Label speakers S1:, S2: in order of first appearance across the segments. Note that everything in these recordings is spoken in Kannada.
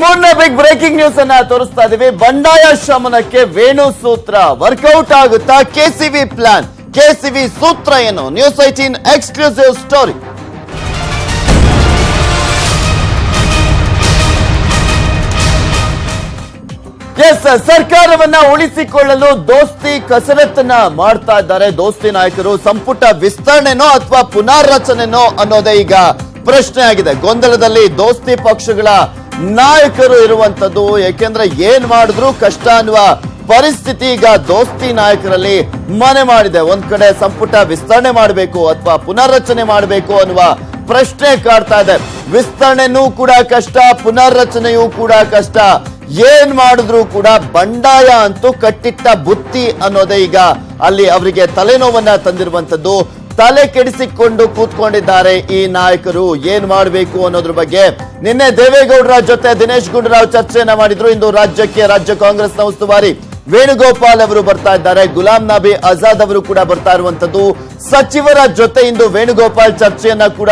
S1: ಮೂರನೇ ಬಿಗ್ ಬ್ರೇಕಿಂಗ್ ನ್ಯೂಸ್ ಅನ್ನ ತೋರಿಸ್ತಾ ಇದೀವಿ. ಬಂಡಾಯ ಶಮನಕ್ಕೆ ವೇಣು ಸೂತ್ರ ವರ್ಕೌಟ್ ಆಗುತ್ತಾ? ಕೆಸಿವಿ ಪ್ಲಾನ್, ಕೆಸಿವಿ ಸೂತ್ರ ಏನು? News 18 exclusive story. ಎಸ್, ಸರ್ಕಾರವನ್ನ ಉಳಿಸಿಕೊಳ್ಳಲು ದೋಸ್ತಿ ಕಸರತ್ತನ್ನ ಮಾಡ್ತಾ ಇದ್ದಾರೆ ದೋಸ್ತಿ ನಾಯಕರು. ಸಂಪುಟ ವಿಸ್ತರಣೆನೋ ಅಥವಾ ಪುನರ್ರಚನೆನೋ ಅನ್ನೋದೇ ಈಗ ಪ್ರಶ್ನೆ ಆಗಿದೆ. ಗೊಂದಲದಲ್ಲಿ ದೋಸ್ತಿ ಪಕ್ಷಗಳ ನಾಯಕರು ಇರುವಂತದ್ದು. ಯಾಕೆಂದ್ರೆ ಏನ್ ಮಾಡಿದ್ರು ಕಷ್ಟ ಅನ್ನುವ ಪರಿಸ್ಥಿತಿ ಈಗ ದೋಸ್ತಿ ನಾಯಕರಲ್ಲಿ ಮನೆ ಮಾಡಿದೆ. ಒಂದ್ ಕಡೆ ಸಂಪುಟ ವಿಸ್ತರಣೆ ಮಾಡಬೇಕು ಅಥವಾ ಪುನರ್ರಚನೆ ಮಾಡಬೇಕು ಅನ್ನುವ ಪ್ರಶ್ನೆ ಕಾಡ್ತಾ ಇದೆ. ವಿಸ್ತರಣೆನೂ ಕೂಡ ಕಷ್ಟ, ಪುನರ್ರಚನೆಯೂ ಕೂಡ ಕಷ್ಟ. ಏನ್ ಮಾಡಿದ್ರು ಕೂಡ ಬಂಡಾಯ ಅಂತೂ ಕಟ್ಟಿಟ್ಟ ಬುತ್ತಿ ಅನ್ನೋದೇ ಈಗ ಅಲ್ಲಿ ಅವರಿಗೆ ತಲೆನೋವನ್ನ ತಂದಿರುವಂತದ್ದು. ತಲೆ ಕೆಡಿಸಿಕೊಂಡು ಕೂತ್ಕೊಂಡಿದ್ದಾರೆ ಈ ನಾಯಕರು. ಏನ್ ಮಾಡಬೇಕು ಅನ್ನೋದ್ರ ಬಗ್ಗೆ ನಿನ್ನೆ ದೇವೇಗೌಡರ ಜೊತೆ ದಿನೇಶ್ ಗುಂಡೂರಾವ್ ಚರ್ಚೆಯನ್ನ ಮಾಡಿದ್ರು. ಇಂದು ರಾಜ್ಯ ಕಾಂಗ್ರೆಸ್ನ ಉಸ್ತುವಾರಿ ವೇಣುಗೋಪಾಲ್ ಅವರು ಬರ್ತಾ ಇದ್ದಾರೆ. ಗುಲಾಂ ನಬಿ ಆಜಾದ್ ಅವರು ಕೂಡ ಬರ್ತಾ ಇರುವಂತದ್ದು. ಸಚಿವರ ಜೊತೆ ಇಂದು ವೇಣುಗೋಪಾಲ್ ಚರ್ಚೆಯನ್ನ ಕೂಡ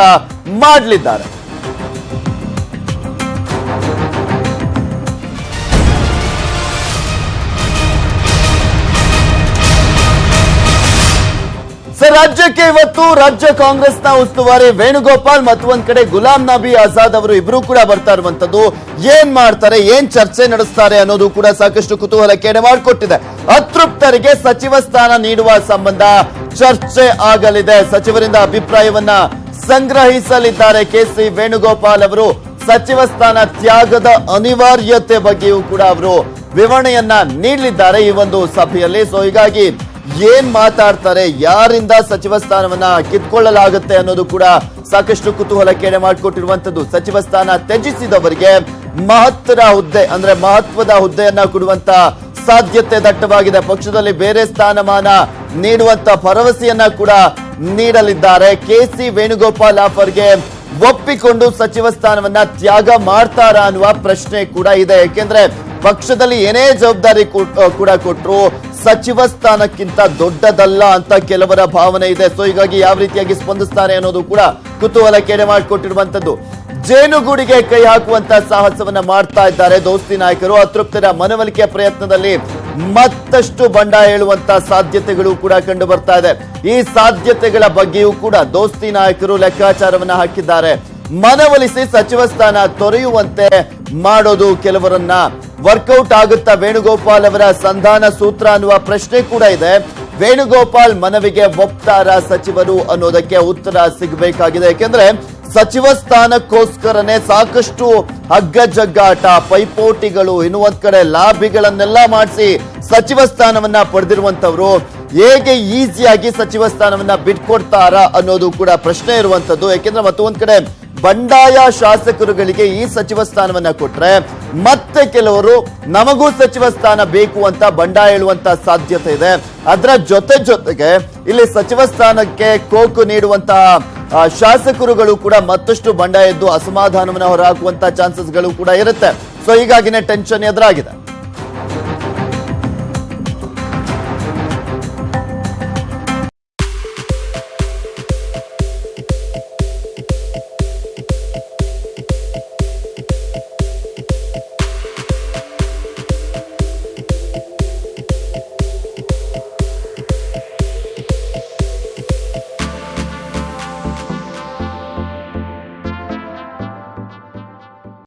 S1: ಮಾಡಲಿದ್ದಾರೆ. ರಾಜ್ಯಕ್ಕೆ ಇವತ್ತು ರಾಜ್ಯ ಕಾಂಗ್ರೆಸ್ನ ಉಸ್ತುವಾರಿ ವೇಣುಗೋಪಾಲ್ ಮತ್ತು ಒಂದ್ ಕಡೆ ಗುಲಾಂ ನಬಿ ಆಜಾದ್ ಅವರು ಇಬ್ರು ಕೂಡ ಬರ್ತಾ ಇರುವಂತದ್ದು. ಏನ್ ಮಾಡ್ತಾರೆ, ಏನ್ ಚರ್ಚೆ ನಡೆಸ್ತಾರೆ ಅನ್ನೋದು ಕೂಡ ಸಾಕಷ್ಟು ಕುತೂಹಲಕ್ಕೆ ಎಡೆ ಮಾಡಿಕೊಟ್ಟಿದೆ. ಅತೃಪ್ತರಿಗೆ ಸಚಿವ ಸ್ಥಾನ ನೀಡುವ ಸಂಬಂಧ ಚರ್ಚೆ ಆಗಲಿದೆ. ಸಚಿವರಿಂದ ಅಭಿಪ್ರಾಯವನ್ನ ಸಂಗ್ರಹಿಸಲಿದ್ದಾರೆ ಕೆಸಿ ವೇಣುಗೋಪಾಲ್ ಅವರು. ಸಚಿವ ಸ್ಥಾನ ತ್ಯಾಗದ ಅನಿವಾರ್ಯತೆ ಬಗ್ಗೆಯೂ ಕೂಡ ಅವರು ವಿವರಣೆಯನ್ನ ನೀಡಲಿದ್ದಾರೆ ಈ ಒಂದು ಸಭೆಯಲ್ಲಿ. ಸೊ ಹೀಗಾಗಿ ಏನ್ ಮಾತಾಡ್ತಾರೆ, ಯಾರಿಂದ ಸಚಿವ ಸ್ಥಾನವನ್ನ ಕಿತ್ಕೊಳ್ಳಲಾಗುತ್ತೆ ಅನ್ನೋದು ಕೂಡ ಸಾಕಷ್ಟು ಕುತೂಹಲಕ್ಕೆ ಎಡೆ ಮಾಡಿಕೊಟ್ಟಿರುವಂತದ್ದು. ಸಚಿವ ಸ್ಥಾನ ತ್ಯಜಿಸಿದವರಿಗೆ ಮಹತ್ವದ ಹುದ್ದೆಯನ್ನ ಕೊಡುವಂತ ಸಾಧ್ಯತೆ ದಟ್ಟವಾಗಿದೆ. ಪಕ್ಷದಲ್ಲಿ ಬೇರೆ ಸ್ಥಾನಮಾನ ನೀಡುವಂತ ಭರವಸೆಯನ್ನ ಕೂಡ ನೀಡಲಿದ್ದಾರೆ. ಕೆಸಿ ವೇಣುಗೋಪಾಲ್ ಆಫರ್ಗೆ ಒಪ್ಪಿಕೊಂಡು ಸಚಿವ ಸ್ಥಾನವನ್ನ ತ್ಯಾಗ ಮಾಡ್ತಾರಾ ಅನ್ನುವ ಪ್ರಶ್ನೆ ಕೂಡ ಇದೆ. ಯಾಕೆಂದ್ರೆ ಪಕ್ಷದಲ್ಲಿ ಏನೇ ಜವಾಬ್ದಾರಿ ಕೂಡ ಕೊಟ್ಟರು ಸಚಿವ ಸ್ಥಾನಕ್ಕಿಂತ ದೊಡ್ಡದಲ್ಲ ಅಂತ ಕೆಲವರ ಭಾವನೆ ಇದೆ. ಸೊ ಹೀಗಾಗಿ ಯಾವ ರೀತಿಯಾಗಿ ಸ್ಪಂದಿಸ್ತಾರೆ ಅನ್ನೋದು ಕೂಡ ಕುತೂಹಲಕ್ಕೆ ಎಡೆ ಮಾಡಿಕೊಟ್ಟಿರುವಂತದ್ದು. ಜೇನುಗೂಡಿಗೆ ಕೈ ಹಾಕುವಂತ ಸಾಹಸವನ್ನ ಮಾಡ್ತಾ ಇದ್ದಾರೆ ದೋಸ್ತಿ ನಾಯಕರು. ಅತೃಪ್ತರ ಮನವೊಲಿಕೆ ಪ್ರಯತ್ನದಲ್ಲಿ ಮತ್ತಷ್ಟು ಬಂಡಾಯ ಹೇಳುವಂತ ಸಾಧ್ಯತೆಗಳು ಕೂಡ ಕಂಡು ಬರ್ತಾ ಇದೆ. ಈ ಸಾಧ್ಯತೆಗಳ ಬಗ್ಗೆಯೂ ಕೂಡ ದೋಸ್ತಿ ನಾಯಕರು ಲೆಕ್ಕಾಚಾರವನ್ನ ಹಾಕಿದ್ದಾರೆ. ಮನವೊಲಿಸಿ ಸಚಿವ ಸ್ಥಾನ ತೊರೆಯುವಂತೆ ಮಾಡೋದು ಕೆಲವರನ್ನ. ವರ್ಕೌಟ್ ಆಗುತ್ತಾ ವೇಣುಗೋಪಾಲ್ ಅವರ ಸಂಧಾನ ಸೂತ್ರ ಅನ್ನುವ ಪ್ರಶ್ನೆ ಕೂಡ ಇದೆ. ವೇಣುಗೋಪಾಲ್ ಮನವಿಗೆ ಒಪ್ತಾರ ಸಚಿವರು ಅನ್ನೋದಕ್ಕೆ ಉತ್ತರ ಸಿಗಬೇಕಾಗಿದೆ. ಯಾಕೆಂದ್ರೆ ಸಚಿವ ಸ್ಥಾನಕ್ಕೋಸ್ಕರನೇ ಸಾಕಷ್ಟು ಹಗ್ಗಜಗ್ಗಾಟ, ಪೈಪೋಟಿಗಳು, ಇನ್ನು ಒಂದ್ ಕಡೆ ಲಾಬಿಗಳನ್ನೆಲ್ಲ ಮಾಡಿಸಿ ಸಚಿವ ಸ್ಥಾನವನ್ನ ಪಡೆದಿರುವಂತವ್ರು ಹೇಗೆ ಈಸಿಯಾಗಿ ಸಚಿವ ಸ್ಥಾನವನ್ನ ಬಿಟ್ಕೊಡ್ತಾರ ಅನ್ನೋದು ಕೂಡ ಪ್ರಶ್ನೆ ಇರುವಂತದ್ದು. ಯಾಕೆಂದ್ರೆ ಮತ್ತೊಂದ್ ಕಡೆ ಬಂಡಾಯ ಶಾಸಕರುಗಳಿಗೆ ಈ ಸಚಿವ ಸ್ಥಾನವನ್ನ ಕೊಟ್ರೆ ಮತ್ತೆ ಕೆಲವರು ನಮಗೂ ಸಚಿವ ಸ್ಥಾನ ಬೇಕು ಅಂತ ಬಂಡಾಯ ಹೇಳುವಂತ ಸಾಧ್ಯತೆ ಇದೆ. ಅದರ ಜೊತೆಗೆ ಇಲ್ಲಿ ಸಚಿವ ಸ್ಥಾನಕ್ಕೆ ಕೋಕು ನೀಡುವಂತಹ ಶಾಸಕರುಗಳು ಕೂಡ ಮತ್ತಷ್ಟು ಬಂಡಾಯ ಎದ್ದು ಅಸಮಾಧಾನವನ್ನು ಹೊರಹಾಕುವಂತ ಚಾನ್ಸಸ್ಗಳು ಕೂಡ ಇರುತ್ತೆ. ಸೊ ಹೀಗಾಗಿನೇ ಟೆನ್ಷನ್ ಎದುರಾಗಿದೆ.